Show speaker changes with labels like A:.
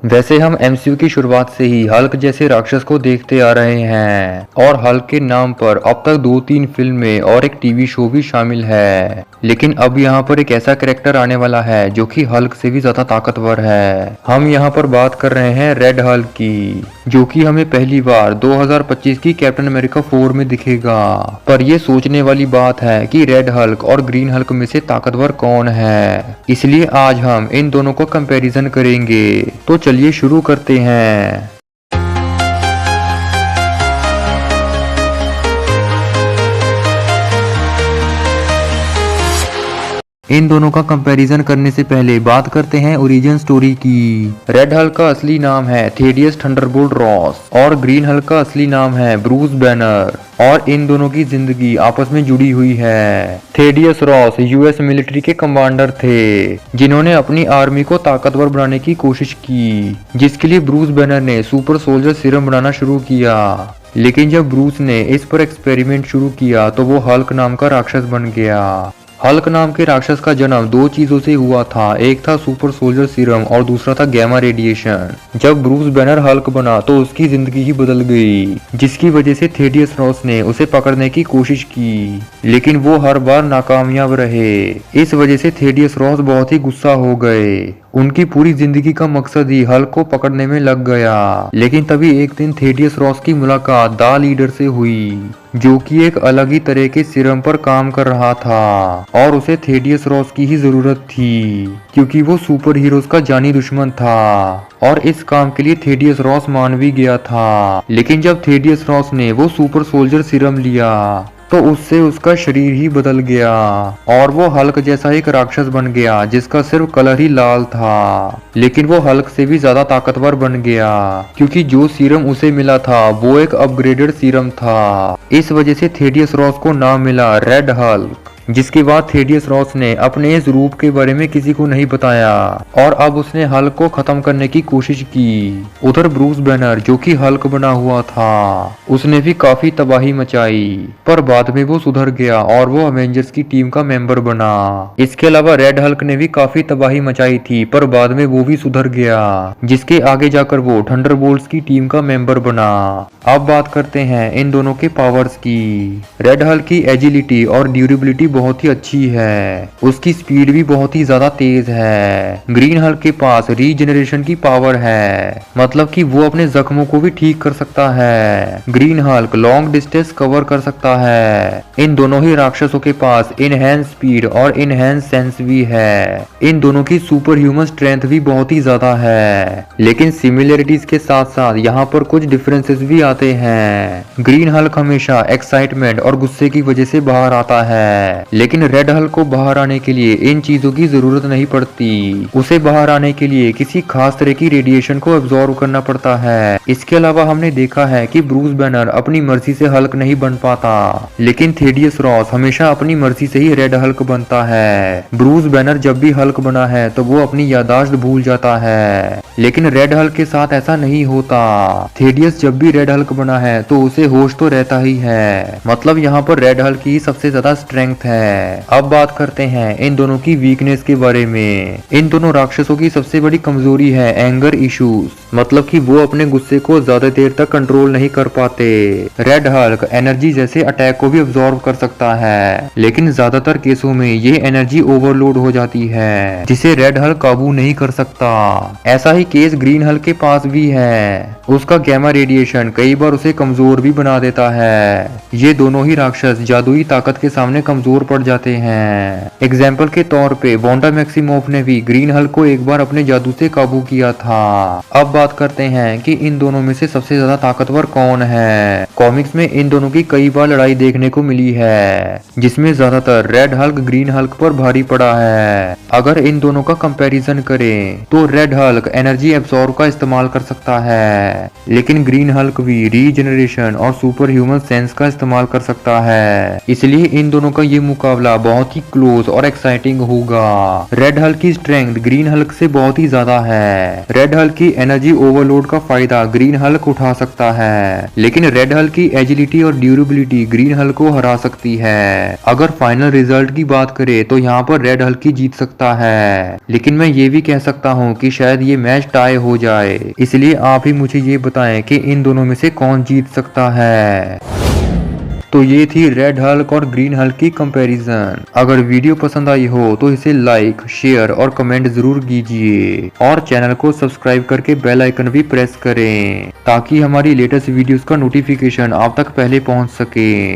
A: वैसे हम एमसीयू की शुरुआत से ही हल्क जैसे राक्षस को देखते आ रहे हैं और हल्क के नाम पर अब तक 2-3 फिल्में और एक टीवी शो भी शामिल है। लेकिन अब यहाँ पर एक ऐसा कैरेक्टर आने वाला है जो कि हल्क से भी ज्यादा ताकतवर है। हम यहाँ पर बात कर रहे हैं रेड हल्क की, जो कि हमें पहली बार 2025 की कैप्टन अमेरिका 4 में दिखेगा। पर ये सोचने वाली बात है कि रेड हल्क और ग्रीन हल्क में से ताकतवर कौन है, इसलिए आज हम इन दोनों को कंपैरिजन करेंगे। तो चलिए शुरू करते हैं। इन दोनों का कंपैरिजन करने से पहले बात करते हैं ओरिजिन स्टोरी की। रेड हल्क का असली नाम है थेडियस थंडरबोल्ट रॉस और ग्रीन हल्क का असली नाम है ब्रूस बैनर, और इन दोनों की जिंदगी आपस में जुड़ी हुई है। थेडियस रॉस यूएस मिलिट्री के कमांडर थे, जिन्होंने अपनी आर्मी को ताकतवर बनाने की कोशिश की, जिसके लिए ब्रूस बैनर ने सुपर सोल्जर सीरम बनाना शुरू किया। लेकिन जब ब्रूस ने इस पर एक्सपेरिमेंट शुरू किया तो वो हल्क नाम का राक्षस बन गया। हल्क नाम के राक्षस का जन्म दो चीजों से हुआ था, एक था सुपर सोल्जर सीरम और दूसरा था गैमा रेडिएशन। जब ब्रूस बैनर हल्क बना तो उसकी जिंदगी ही बदल गई, जिसकी वजह से थेडियस रॉस ने उसे पकड़ने की कोशिश की, लेकिन वो हर बार नाकामयाब रहे। इस वजह से थेडियस रॉस बहुत ही गुस्सा हो गए। उनकी पूरी जिंदगी का मकसद ही हल्क को पकड़ने में लग गया। लेकिन तभी एक दिन थेडियस रॉस की मुलाकात द लीडर से हुई, जो कि एक अलग ही तरह के सीरम पर काम कर रहा था, और उसे थेडियस रॉस की ही जरूरत थी, क्योंकि वो सुपर हीरोज का जानी दुश्मन था। और इस काम के लिए थेडियस रॉस मान भी गया था। लेकिन जब थेडियस रॉस ने वो सुपर सोल्जर सीरम लिया तो उससे उसका शरीर ही बदल गया और वो हल्क जैसा एक राक्षस बन गया, जिसका सिर्फ कलर ही लाल था। लेकिन वो हल्क से भी ज्यादा ताकतवर बन गया, क्योंकि जो सीरम उसे मिला था वो एक अपग्रेडेड सीरम था। इस वजह से थेडियस रॉस को नाम मिला रेड हल्क, जिसके बाद थेडियस रॉस ने अपने इस रूप के बारे में किसी को नहीं बताया और अब उसने हल्क को खत्म करने की कोशिश की। उधर ब्रूस बैनर, जो कि हल्क बना हुआ था, उसने भी काफी तबाही मचाई, पर बाद में वो सुधर गया और वो अवेंजर्स की टीम का मेंबर बना। इसके अलावा रेड हल्क ने भी काफी तबाही मचाई थी, पर बाद में वो भी सुधर गया, जिसके आगे जाकर वो थंडरबोल्ट्स की टीम का मेंबर बना। अब बात करते हैं इन दोनों के पावर्स की। रेड हल्क की एजिलिटी और ड्यूरेबिलिटी बहुत ही अच्छी है, उसकी स्पीड भी बहुत ही ज्यादा तेज है। ग्रीन हल्क के पास रीजनरेशन की पावर है, मतलब कि वो अपने जख्मों को भी ठीक कर सकता है। Green Hulk long distance cover कर सकता है। इन दोनों ही राक्षसों के पास इनहेंस स्पीड और इनहेंस सेंस भी है। इन दोनों की सुपर ह्यूमन स्ट्रेंथ भी बहुत ही ज्यादा है। लेकिन सिमिलरिटीज के साथ साथ यहाँ पर कुछ डिफरेंसेस भी आते हैं। ग्रीन हल्क हमेशा एक्साइटमेंट और गुस्से की वजह से बाहर आता है, लेकिन रेड हल्क को बाहर आने के लिए इन चीजों की जरूरत नहीं पड़ती। उसे बाहर आने के लिए किसी खास तरह की रेडिएशन को एब्जॉर्ब करना पड़ता है। इसके अलावा हमने देखा है कि ब्रूस बैनर अपनी मर्जी से हल्क नहीं बन पाता, लेकिन थेडियस रॉस हमेशा अपनी मर्जी से ही रेड हल्क बनता है। ब्रूस बैनर जब भी हल्क बना है तो वो अपनी यादाश्त भूल जाता है, लेकिन रेड हल्क के साथ ऐसा नहीं होता। थेडियस जब भी रेड हल्क बना है तो उसे होश तो रहता ही है, मतलब यहाँ पर रेड हल्क की सबसे ज्यादा स्ट्रेंथ है। अब बात करते हैं इन दोनों की वीकनेस के बारे में। इन दोनों राक्षसों की सबसे बड़ी कमजोरी है एंगर इश्यूज, मतलब कि वो अपने गुस्से को ज्यादा देर तक कंट्रोल नहीं कर पाते। रेड हल्क एनर्जी जैसे अटैक को भी अब्सॉर्ब कर सकता है, लेकिन ज्यादातर केसों में ये एनर्जी ओवरलोड हो जाती है, जिसे रेड हल्क काबू नहीं कर सकता। ऐसा ही केस ग्रीन हल्क के पास भी है। उसका गैमा रेडिएशन कई बार उसे कमजोर भी बना देता है। ये दोनों ही राक्षस जादुई ताकत के सामने कमजोर पड़ जाते हैं। एग्जाम्पल के तौर पे वांडा मैक्सिमोफ ने भी ग्रीन हल्क को एक बार अपने जादू से काबू किया था। अब बात करते हैं कि इन दोनों में से सबसे ज्यादा ताकतवर कौन है। कॉमिक्स में इन दोनों की कई बार लड़ाई देखने को मिली है, जिसमें ज्यादातर रेड हल्क ग्रीन हल्क पर भारी पड़ा है। अगर इन दोनों का कंपैरिजन करें तो रेड हल्क एनर्जी एब्सॉर्ब का इस्तेमाल कर सकता है, लेकिन ग्रीन हल्क भी रीजनरेशन और सुपर ह्यूमन सेंस का इस्तेमाल कर सकता है। इसलिए इन दोनों का ये मुकाबला बहुत ही क्लोज और एक्साइटिंग होगा। रेड हल्क की स्ट्रेंथ ग्रीन हल्क से बहुत ही ज्यादा है। रेड हल्क की एनर्जी एनर्जी ओवरलोड का फायदा ग्रीन हल्क उठा सकता है, लेकिन रेड हल्क की एजिलिटी और ड्यूरेबिलिटी ग्रीन हल्क को हरा सकती है। अगर फाइनल रिजल्ट की बात करें तो यहाँ पर रेड हल्क ही जीत सकता है, लेकिन मैं ये भी कह सकता हूँ कि शायद ये मैच टाई हो जाए। इसलिए आप ही मुझे ये बताएं कि इन दोनों में से कौन जीत सकता है। तो ये थी रेड हल्क और ग्रीन हल्क की कंपैरिजन। अगर वीडियो पसंद आई हो तो इसे लाइक, शेयर और कमेंट जरूर कीजिए और चैनल को सब्सक्राइब करके बेल आइकन भी प्रेस करें ताकि हमारी लेटेस्ट वीडियोस का नोटिफिकेशन आप तक पहले पहुंच सके।